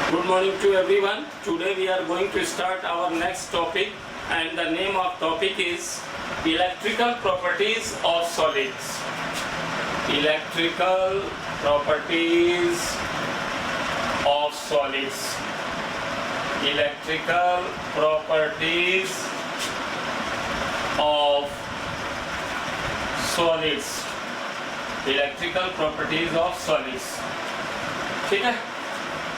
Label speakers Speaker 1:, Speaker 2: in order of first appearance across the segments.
Speaker 1: Good morning to everyone. Today we are going to start our next topic, and the name of topic is electrical properties of solids. Electrical properties of solids. Electrical properties of solids. Electrical properties of solids. ठीक है,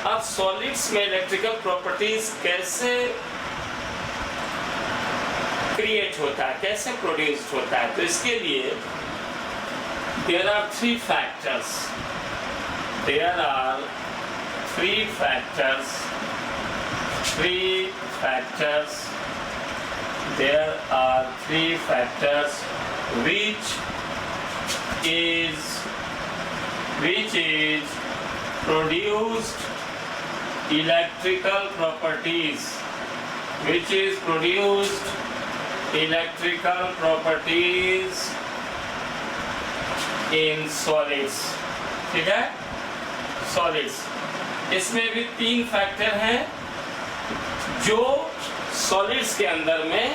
Speaker 1: अब solids में electrical properties कैसे create होता है, कैसे produce होता है, तो इसके लिए there are three factors. There are three factors. There are three factors which is produced electrical properties, which is produced electrical properties in solids. ठीक है, solids. इसमें भी तीन फैक्टर हैं जो सॉलिड्स के अंदर में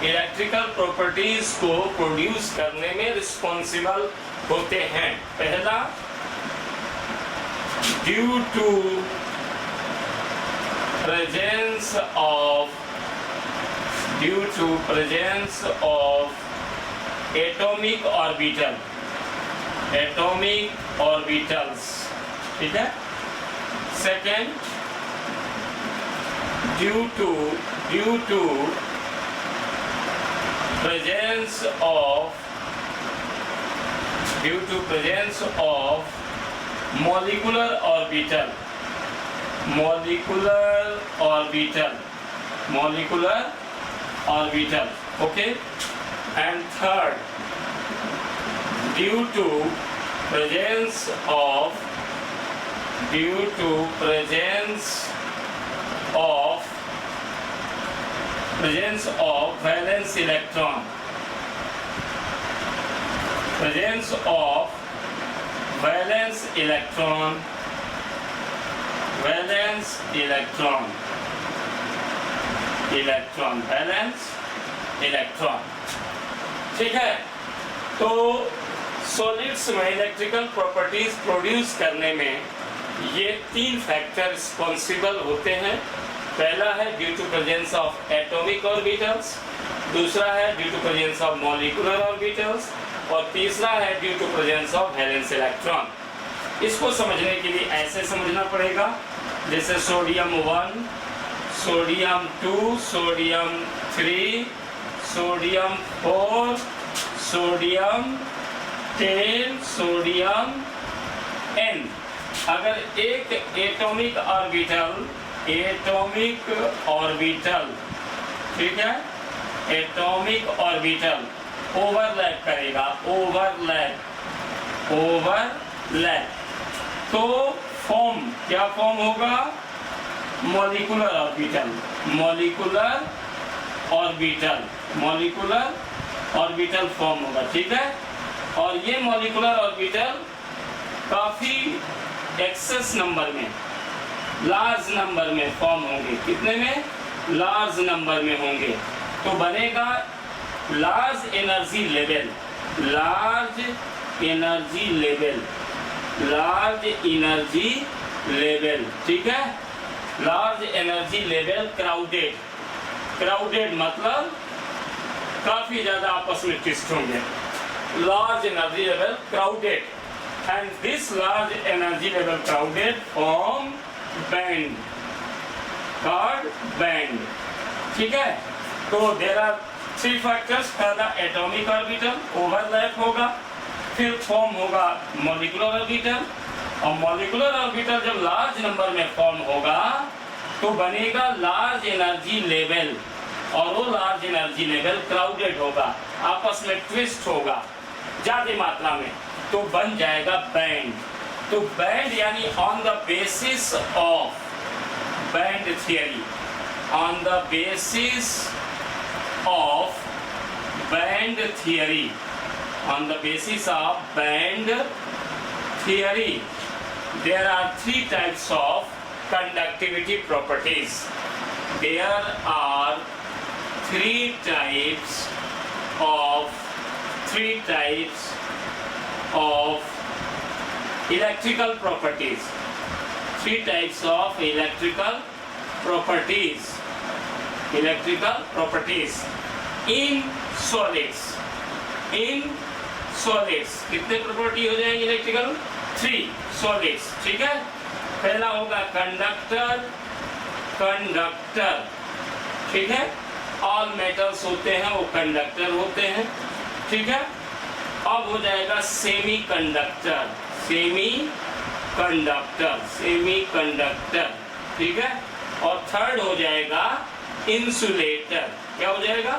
Speaker 1: इलेक्ट्रिकल प्रॉपर्टीज को प्रोड्यूस करने में रिस्पॉन्सिबल होते हैं. पहला, due to presence of atomic orbitals. ठीक है. Second, due to presence of molecular orbital. Okay. And third, due to presence of valence electron. Valence electron. ठीक है, तो सॉलिड्स में इलेक्ट्रिकल प्रॉपर्टीज प्रोड्यूस करने में ये तीन फैक्टर रिस्पॉन्सिबल होते हैं. पहला है due to presence of atomic orbitals, दूसरा है due to presence of molecular orbitals, और तीसरा है due to presence of valence electron. इसको समझने के लिए ऐसे समझना पड़ेगा, जैसे sodium 1, sodium 2, sodium 3, sodium 4, sodium 10, sodium n. अगर एक एटॉमिक ऑर्बिटल, ठीक है, एटॉमिक ऑर्बिटल ओवरलैप करेगा, ओवरलैप, तो क्या फॉर्म होगा? मॉलिक्यूलर ऑर्बिटल फॉर्म होगा. ठीक है, और ये मॉलिक्यूलर ऑर्बिटल काफी एक्सेस नंबर में, लार्ज नंबर में फॉर्म होंगे. कितने में? लार्ज नंबर में होंगे. तो बनेगा लार्ज एनर्जी लेवल. ठीक है, लार्ज एनर्जी लेवल. क्राउडेड मतलब काफी ज्यादा आपस में ट्विस्ट होंगे. Large energy level crowded, and this large energy level crowded form band, called band. ठीक है, तो there are three factors. पहला एटॉमिक ऑर्बिटल ओवरलैप होगा, फिर फॉर्म होगा मॉलिक्यूलर ऑर्बिटल, और मॉलिक्यूलर ऑर्बिटल जब लार्ज नंबर में फॉर्म होगा तो बनेगा लार्ज एनर्जी लेवल, और वो लार्ज एनर्जी लेवल क्राउडेड होगा, आपस में ट्विस्ट होगा ज्यादा मात्रा में, तो बन जाएगा बैंड. तो बैंड यानी on the basis of band theory, on the basis of band theory. There are three types of conductivity properties. There are three types of electrical properties. Three types of electrical properties in solids. कितने property हो जाएंगे electrical? 3 solids. ठीक है, पहला होगा conductor. ठीक है, all metals होते हैं वो कंडक्टर होते हैं. ठीक है, अब हो जाएगा सेमी कंडक्टर. ठीक है, और थर्ड हो जाएगा इंसुलेटर. क्या हो जाएगा?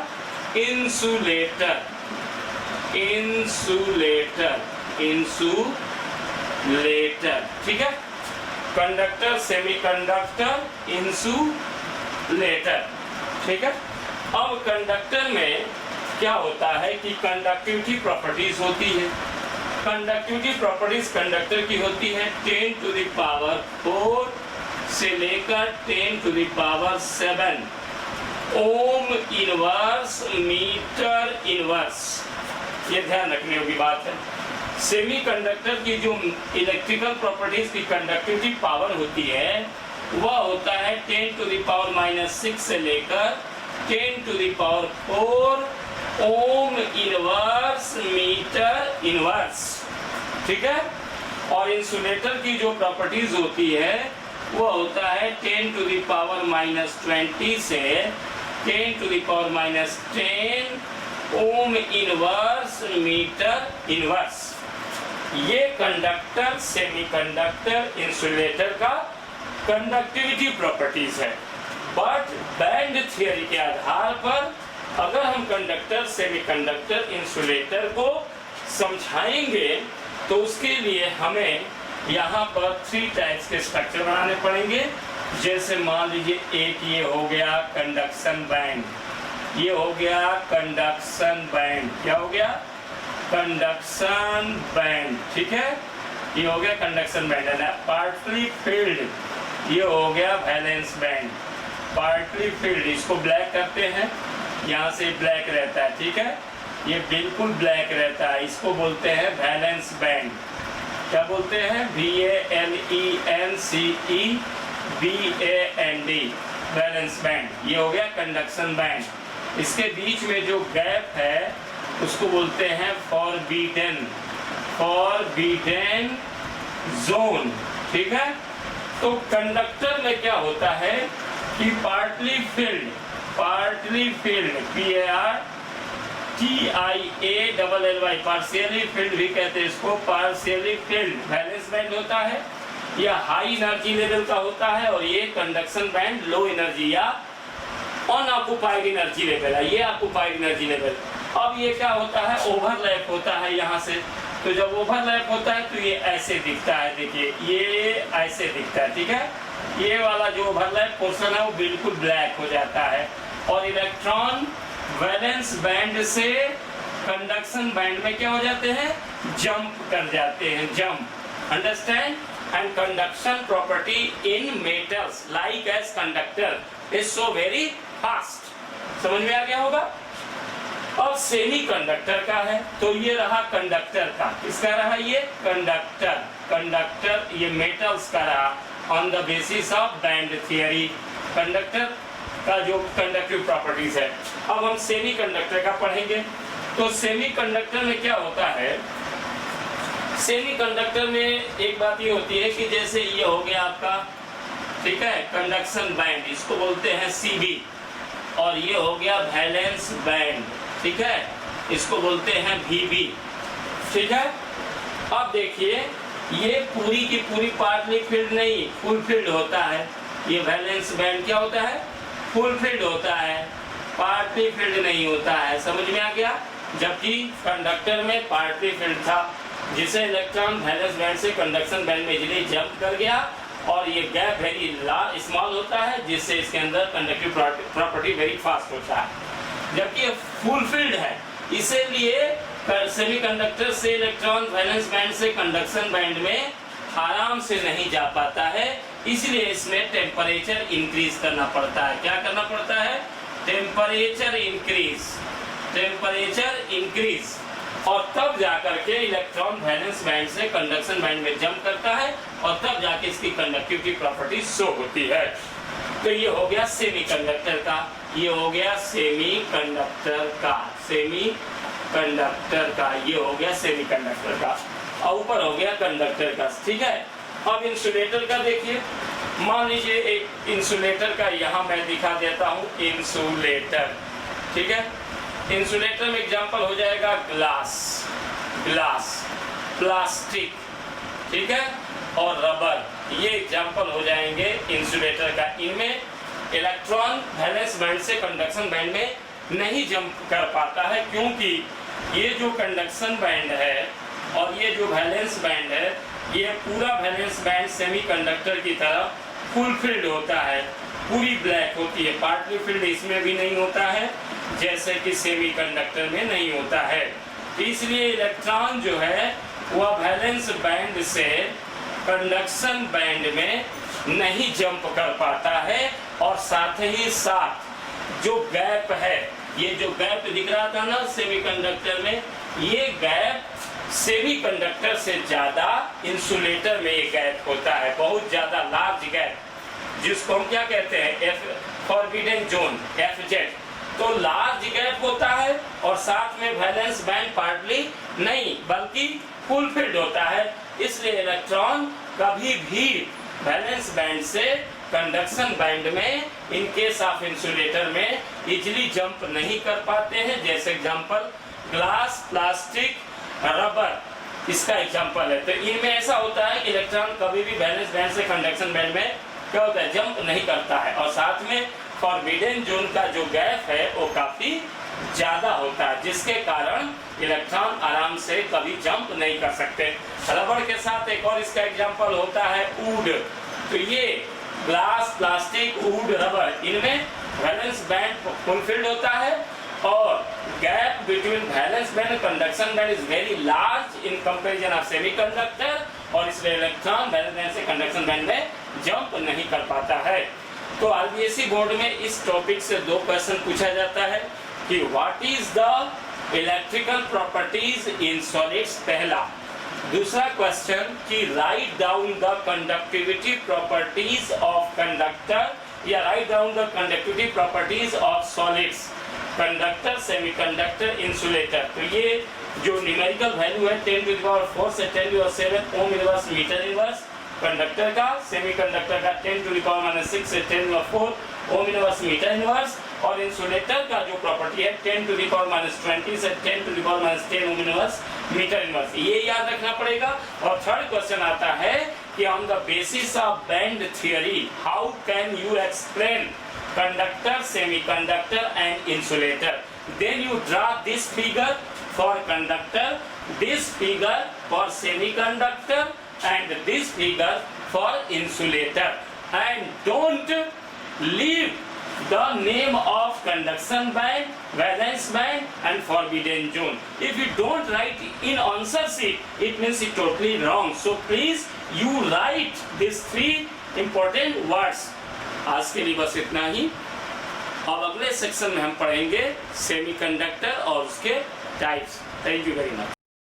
Speaker 1: इंसुलेटर. ठीक है, कंडक्टर, सेमीकंडक्टर, इंसुलेटर. ठीक है, अब कंडक्टर में क्या होता है कि कंडक्टिविटी प्रॉपर्टीज होती है. कंडक्टिविटी प्रॉपर्टीज कंडक्टर की होती है 10 to the power 4 से लेकर 10 to the power 7 ohm inverse metre inverse. ये ध्यान रखने की बात है. सेमीकंडक्टर की जो इलेक्ट्रिकल प्रॉपर्टीज की कंडक्टिविटी पावर होती है वह होता है 10 to the power -6 से लेकर 10 to the power 4 ohm inverse metre inverse. ठीक है, और इंसुलेटर की जो प्रॉपर्टीज होती है वो होता है 10 to the power -20 से 10 to the power -10 ohm inverse metre inverse. ये कंडक्टर, सेमीकंडक्टर, इंसुलेटर का कंडक्टिविटी प्रॉपर्टीज है. बट बैंड थियरी के आधार पर अगर हम कंडक्टर, सेमीकंडक्टर, इंसुलेटर को समझाएंगे तो उसके लिए हमें यहाँ पर 3 टाइप्स के स्ट्रक्चर बनाने पड़ेंगे. जैसे मान लीजिए एक ये हो गया कंडक्शन बैंड. ये हो गया कंडक्शन बैंड. क्या हो गया? Conduction band. ठीक है, ये हो गया कंडक्शन बैंड. Partly field. ये हो गया वैलेंस बैंड. पार्टली फील्ड, इसको ब्लैक करते हैं, यहाँ से ब्लैक रहता है. ठीक है, ये बिल्कुल ब्लैक रहता है, इसको बोलते हैं वैलेंस बैंड. क्या बोलते हैं? VALENCE valence band. ये हो गया कंडक्शन बैंड. इसके बीच में जो गैप है उसको बोलते हैं फॉरबिडन जोन. ठीक है, तो कंडक्टर में क्या होता है कि partly field PARTIALLY partially field भी कहते हैं इसको. पार्शियली फील्ड वैलेंस बैंड होता है. यह हाई एनर्जी लेवल का होता है और ये कंडक्शन बैंड लो एनर्जी या अनऑक्युपाइड एनर्जी लेवल है. ये ऑक्युपाइड एनर्जी लेवल. अब ये क्या होता है? ओवरलैप होता है यहाँ से. तो जब ओवरलैप होता है तो ये ऐसे दिखता है. देखिए ये ऐसे दिखता है. ठीक है, ये वाला जो ओवरलैप पोर्शन है वो बिल्कुल ब्लैक हो जाता है और इलेक्ट्रॉन वैलेंस बैंड से कंडक्शन बैंड में क्या हो जाते हैं? जंप कर जाते हैं. Jump. Understand? And conduction property in metals like as conductor is so very fast. समझ में आ गया होगा. अब सेमी कंडक्टर का है तो ये रहा कंडक्टर का. किसका रहा? ये कंडक्टर ये मेटल्स का रहा on the basis of band theory. Conductor का जो कंडक्टिव प्रॉपर्टीज है. अब हम सेमी कंडक्टर का पढ़ेंगे. तो सेमी कंडक्टर में क्या होता है? सेमी कंडक्टर में एक बात ये होती है कि जैसे ये हो गया आपका, ठीक है, कंडक्शन बैंड, इसको बोलते हैं CB. और ये हो गया वैलेंस बैंड. ठीक है, इसको बोलते हैं VB. ठीक है, अब देखिए ये पूरी की पूरी पार्टली फील्ड नहीं, फुल फील्ड होता है. ये वैलेंस बैंड क्या होता है? फुल फील्ड होता है, पार्टली फील्ड नहीं होता है. समझ में आ गया? जबकि कंडक्टर में पार्टली फील्ड था जिसे इलेक्ट्रॉन वैलेंस बैंड से कंडक्शन बैंड में इजीली जंप कर गया और ये गैप वेरी स्मॉल होता है जिससे इसके अंदर कंडक्टिव प्रॉपर्टी वेरी फास्ट होता है. जबकि ये फुल फील्ड है इसीलिए सेमीकंडक्टर से इलेक्ट्रॉन वैलेंस बैंड से कंडक्शन बैंड में आराम से नहीं जा पाता है. इसलिए इसमें टेम्परेचर इंक्रीज करना पड़ता है। क्या करना पड़ता है? टेम्परेचर इंक्रीज, और तब जाकर के इलेक्ट्रॉन वैलेंस बैंड से कंडक्शन बैंड में जंप करता है और तब जाके इसकी कंडक्टिविटी प्रॉपर्टी शो होती है। तो ये हो गया सेमीकंडक्टर का, ये हो गया सेमीकंडक्टर का, ये हो गया सेमीकंडक्टर का, और ऊपर हो गया कंडक्टर का। ठीक है, अब इंसुलेटर का देखिए। मान लीजिए एक इंसुलेटर का यहाँ मैं दिखा देता हूँ, इंसुलेटर। ठीक है, इंसुलेटर में एग्जांपल हो जाएगा ग्लास, प्लास्टिक, ठीक है, और रबर, ये एग्जांपल हो जाएंगे इंसुलेटर का। इनमें इलेक्ट्रॉन वैलेंस बैंड से कंडक्शन बैंड में नहीं जंप कर पाता है, क्योंकि ये जो कंडक्शन बैंड है और ये जो वैलेंस बैंड है, ये पूरा वैलेंस बैंड सेमीकंडक्टर की तरह फुल फिल्ड होता है, पूरी ब्लैक होती है। पार्टली फिल्ड इसमें भी नहीं होता है, जैसे कि सेमीकंडक्टर में नहीं होता है। इसलिए इलेक्ट्रॉन जो है वह वैलेंस बैंड से कंडक्शन बैंड में नहीं जंप कर पाता है, और साथ ही साथ जो गैप है, ये जो गैप दिख रहा था ना सेमीकंडक्टर में, ये गैप सेमीकंडक्टर से ज्यादा इंसुलेटर में ये गैप होता है, बहुत ज्यादा लार्ज गैप, जिसको हम क्या कहते हैं? Forbidden zone, FZ। तो लार्ज गैप होता है और साथ में वैलेंस बैंड पार्टली नहीं बल्कि फुल फिल्ड होता है। इसलिए इलेक्ट्रॉन कभी भी वैलेंस बैंड से कंडक्शन बैंड में इन केस ऑफ इंसुलेटर में इजीली जंप नहीं कर पाते हैं। जैसे एग्जांपल ग्लास, प्लास्टिक, रबर, इसका एग्जांपल है। तो इनमें ऐसा होता है कि इलेक्ट्रॉन कभी भी वैलेंस बैंड से कंडक्शन बैंड में क्या होता है? जंप नहीं करता है, और साथ में फॉरबिडन जोन का जो गैप है वो काफी ज्यादा होता है, जिसके कारण इलेक्ट्रॉन आराम से कभी जंप नहीं कर सकते। रबर के साथ एक और इसका एग्जांपल होता है वुड। तो ये ग्लास, प्लास्टिक, वुड, रबर, इनमें वैलेंस बैंड फुलफिल्ड होता है और gap between valence band and conduction band is very large in comparison of semiconductor, और इसलिए इलेक्ट्रॉन वैलेंस बैंड से कंडक्शन बैंड में जंप नहीं कर पाता है। तो आईबीएसई बोर्ड में इस टॉपिक से 2 क्वेश्चन पूछा जाता है कि what is the electrical properties in solids, पहला। दूसरा क्वेश्चन कि write down the conductivity properties of conductor, या write down the conductivity properties of solids, conductor, semiconductor, insulator. तो ये जो न्यूमेरिकल वैल्यू है 10⁴ से 10⁷ ohm inverse metre inverse conductor का, सेमीकंडक्टर का 10⁻⁶ से 10⁴ ओम इनवर्स मीटर इनवर्स, और इंसुलेटर का जो प्रॉपर्टी है 10⁻20 से 10⁻10 ओम इनवर्स मीटर इनवर्स, ये याद रखना पड़ेगा। और थर्ड क्वेश्चन आता है कि on the basis of band theory how can you explain conductor, semiconductor and insulator. Then you draw this figure for conductor, this figure for semiconductor, and this figure for insulator, and don't leave the name of conduction band, valence band, and forbidden zone. If you don't write in answer sheet, it means it totally wrong. So please you write these 3 important words. आज के लिए बस इतना ही। अब अगले section में हम पढ़ेंगे सेमीकंडक्टर और उसके types. Thank you very much.